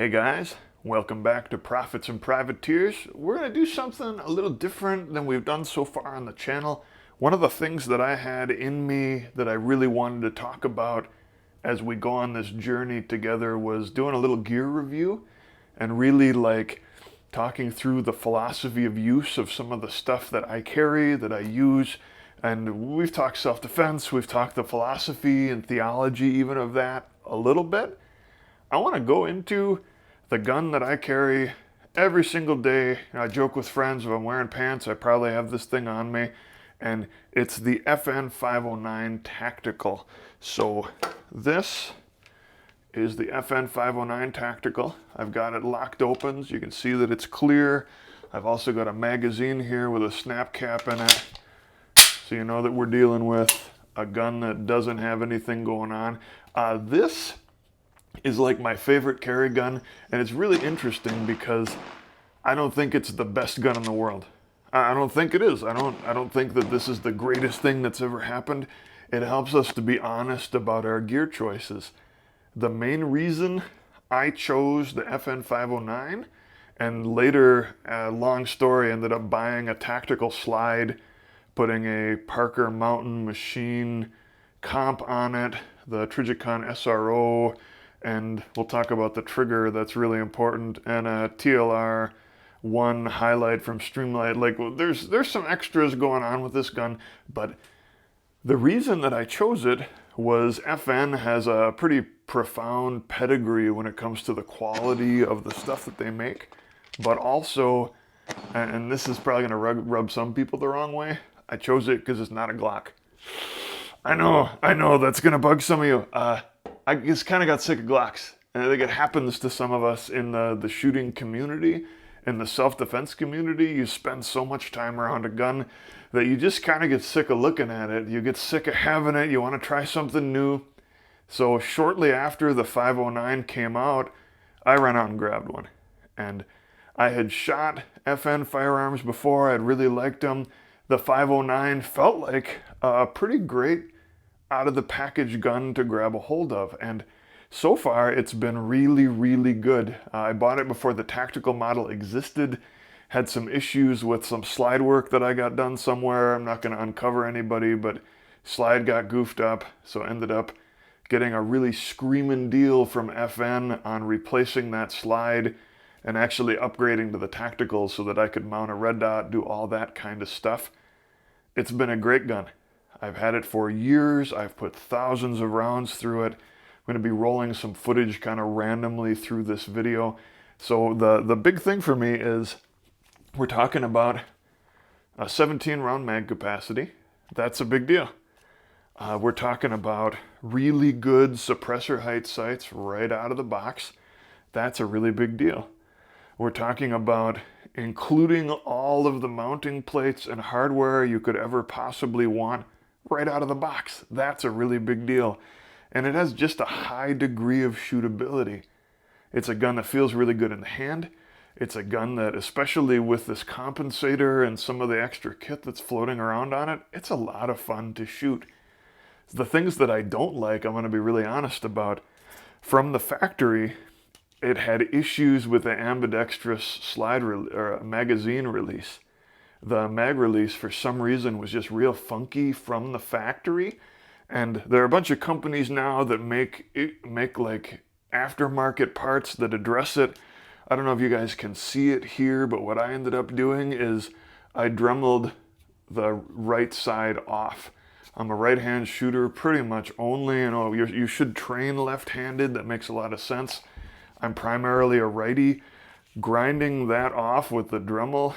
Hey guys, welcome back to Profits and Privateers. We're going to do something a little different than we've done so far on the channel. One of the things that I had in me that I really wanted to talk about as we go on this journey together was doing a little gear review and really talking through the philosophy of use of some of the stuff that I carry, that I use. And we've talked self-defense, we've talked the philosophy and theology even of that a little bit. I want to go into the gun that I carry every single day. I joke with friends, if I'm wearing pants, I probably have this thing on me. And it's the FN509 Tactical. So this is the FN509 Tactical. I've got it locked open, so you can see that it's clear. I've also got a magazine here with a snap cap in it, so you know that we're dealing with a gun that doesn't have anything going on. This is like my favorite carry gun, and it's really interesting because I don't think it's the best gun in the world. I don't think it is. I don't think that this is the greatest thing that's ever happened. It helps us to be honest about our gear choices. The main reason I chose the FN509, and later, long story, ended up buying a tactical slide, putting a Parker Mountain Machine comp on it, the Trijicon SRO, and we'll talk about the trigger, that's really important, and a TLR-1 highlight from Streamlight. There's some extras going on with this gun, but the reason that I chose it was FN has a pretty profound pedigree when it comes to the quality of the stuff that they make, but also, and this is probably going to rub some people the wrong way, I chose it because it's not a Glock. I know, that's going to bug some of you. I just kind of got sick of Glocks. And I think it happens to some of us in the shooting community, in the self-defense community. You spend so much time around a gun that you just kind of get sick of looking at it. You get sick of having it. You want to try something new. So shortly after the 509 came out, I ran out and grabbed one. And I had shot FN firearms before. I'd really liked them. The 509 felt like a pretty great out of the package gun to grab a hold of, and so far it's been really, really good. I bought it before the tactical model existed, had some issues with some slide work that I got done somewhere. I'm not going to uncover anybody, but slide got goofed up, so ended up getting a really screaming deal from FN on replacing that slide and actually upgrading to the tactical so that I could mount a red dot, do all that kind of stuff. It's been a great gun. I've had it for years. I've put thousands of rounds through it. I'm going to be rolling some footage kind of randomly through this video. So the big thing for me is we're talking about a 17 round mag capacity. That's a big deal. We're talking about really good suppressor height sights right out of the box. That's a really big deal. We're talking about including all of the mounting plates and hardware you could ever possibly want right out of the box. That's a really big deal. And it has just a high degree of shootability. It's a gun that feels really good in the hand. It's a gun that, especially with this compensator and some of the extra kit that's floating around on it, it's a lot of fun to shoot. The things that I don't like, I'm going to be really honest about. From the factory, it had issues with the ambidextrous slide or magazine release. The mag release, for some reason, was just real funky from the factory. And there are a bunch of companies now that make like aftermarket parts that address it. I don't know if you guys can see it here, but what I ended up doing is I dremeled the right side off. I'm a right-hand shooter pretty much only. You should train left-handed. That makes a lot of sense. I'm primarily a righty. Grinding that off with the Dremel,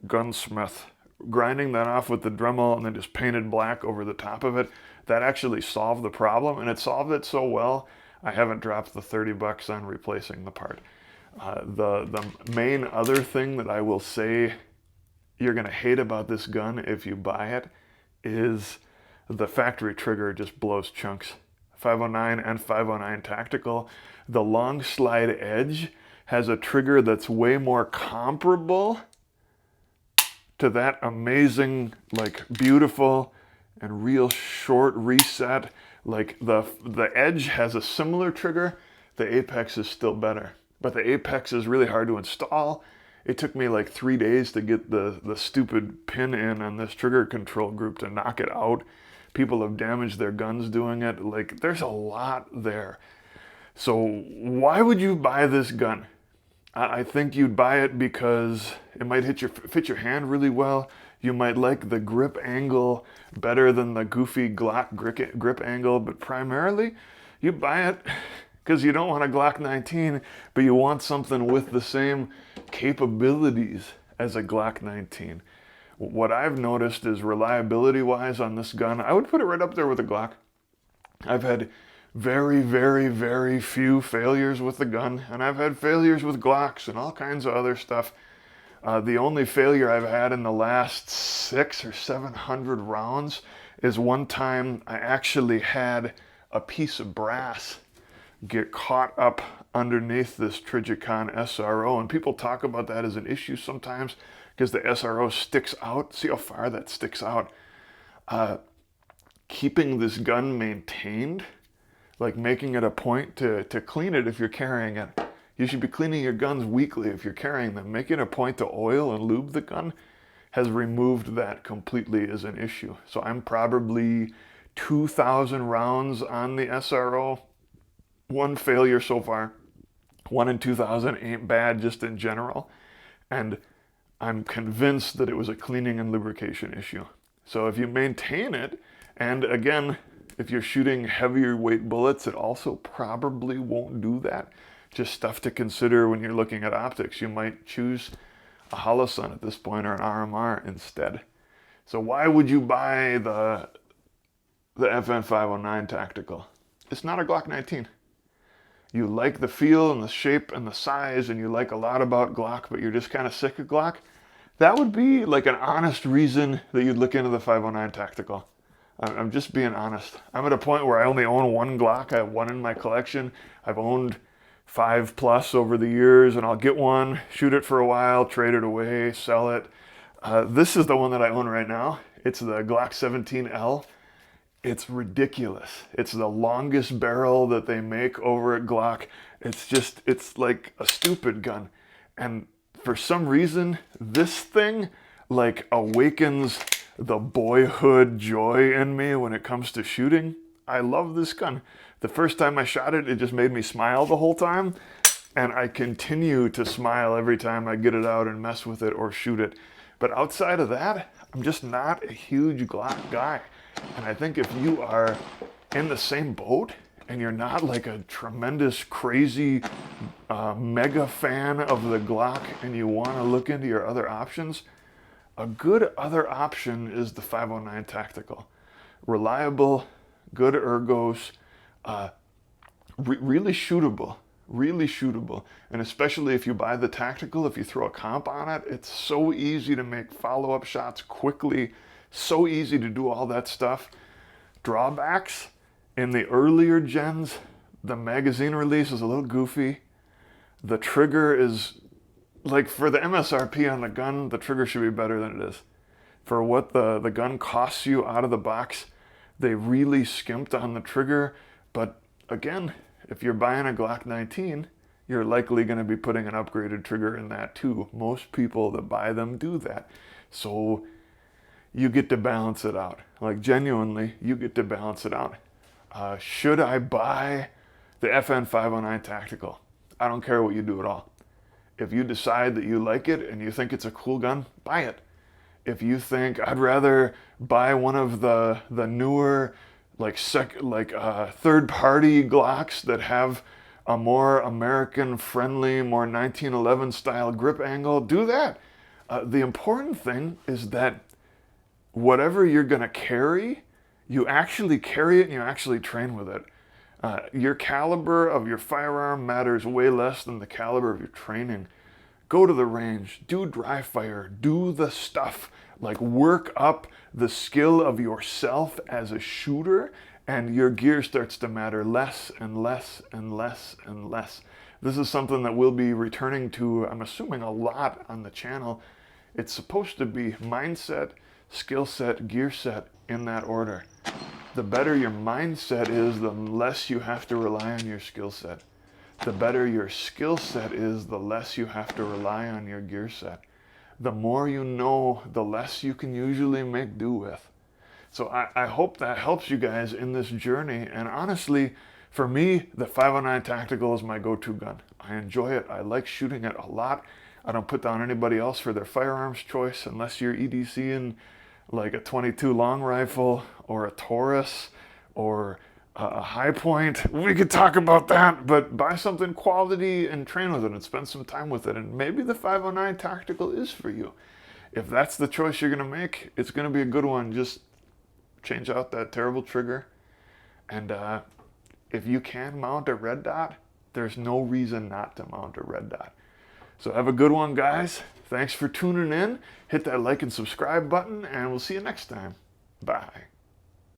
gunsmith, grinding that off with the Dremel and then just painted black over the top of it, that actually solved the problem, and it solved it so well, I haven't dropped the $30 on replacing the part. The main other thing that I will say you're going to hate about this gun if you buy it is the factory trigger just blows chunks. 509 and 509 Tactical, the long slide edge has a trigger that's way more comparable to that amazing, beautiful and real short reset. The edge has a similar trigger, the apex is still better. but the apex is really hard to install. It took me like 3 days to get the stupid pin in on this trigger control group to knock it out. People have damaged their guns doing it. Like, there's a lot there. So why would you buy this gun? I think you'd buy it because it might fit your hand really well. You might like the grip angle better than the goofy Glock grip angle, but primarily you buy it because you don't want a Glock 19, but you want something with the same capabilities as a Glock 19. What I've noticed is reliability-wise on this gun, I would put it right up there with a Glock. I've had very, very, very few failures with the gun, and I've had failures with Glocks and all kinds of other stuff. The only failure I've had in the last 600 or 700 rounds is one time I actually had a piece of brass get caught up underneath this Trijicon SRO, and people talk about that as an issue sometimes because the SRO sticks out. See how far that sticks out? Keeping this gun maintained, like making it a point to clean it if you're carrying it. You should be cleaning your guns weekly if you're carrying them. Making a point to oil and lube the gun has removed that completely as an issue. So I'm probably 2,000 rounds on the SRO. One failure so far. 1 in 2,000 ain't bad just in general. And I'm convinced that it was a cleaning and lubrication issue. So if you maintain it, and again, if you're shooting heavier weight bullets, it also probably won't do that. Just stuff to consider when you're looking at optics. You might choose a Holosun at this point or an RMR instead. So why would you buy the FN509 Tactical? It's not a Glock 19. You like the feel and the shape and the size, and you like a lot about Glock, but you're just kind of sick of Glock. That would be like an honest reason that you'd look into the 509 Tactical. I'm just being honest. I'm at a point where I only own one Glock. I have one in my collection. I've owned 5+ over the years, and I'll get one, shoot it for a while, trade it away, sell it. This is the one that I own right now. It's the Glock 17L. It's ridiculous. It's the longest barrel that they make over at Glock. It's like a stupid gun. And for some reason, this thing like awakens the boyhood joy in me when it comes to shooting. I love this gun. The first time I shot it, it just made me smile the whole time. And I continue to smile every time I get it out and mess with it or shoot it. But outside of that, I'm just not a huge Glock guy. And I think if you are in the same boat and you're not like a tremendous, crazy, mega fan of the Glock and you want to look into your other options, a good other option is the 509 Tactical. Reliable, good ergos, really shootable. Really shootable. And especially if you buy the Tactical, if you throw a comp on it, it's so easy to make follow-up shots quickly. So easy to do all that stuff. Drawbacks, in the earlier gens, the magazine release is a little goofy. The trigger is, like for the MSRP on the gun, the trigger should be better than it is. For what the gun costs you out of the box, they really skimped on the trigger. But again, if you're buying a Glock 19, you're likely going to be putting an upgraded trigger in that too. Most people that buy them do that. So you get to balance it out. Like genuinely, you get to balance it out. Should I buy the FN509 Tactical? I don't care what you do at all. If you decide that you like it and you think it's a cool gun, buy it. If you think I'd rather buy one of the newer third-party Glocks that have a more American-friendly, more 1911 style grip angle, do that. The important thing is that whatever you're going to carry, you actually carry it and you actually train with it. Your caliber of your firearm matters way less than the caliber of your training. Go to the range, do dry fire, do the stuff, like work up the skill of yourself as a shooter, and your gear starts to matter less and less and less and less. This is something that we'll be returning to, I'm assuming, a lot on the channel. It's supposed to be mindset, skill set, gear set in that order. The better your mindset is, the less you have to rely on your skill set. the better your skill set is, the less you have to rely on your gear set. The more you know, the less you can usually make do with. So I hope that helps you guys in this journey. And honestly, for me, the 509 Tactical is my go-to gun. I enjoy it. I like shooting it a lot. I don't put down anybody else for their firearms choice unless you're EDCing like a 22 long rifle or a Taurus or a high point. We could talk about that, but buy something quality and train with it and spend some time with it. And maybe the 509 Tactical is for you. If that's the choice you're going to make, it's going to be a good one. Just change out that terrible trigger. And if you can mount a red dot, there's no reason not to mount a red dot. So have a good one, guys. Thanks for tuning in. Hit that like and subscribe button, and we'll see you next time. Bye.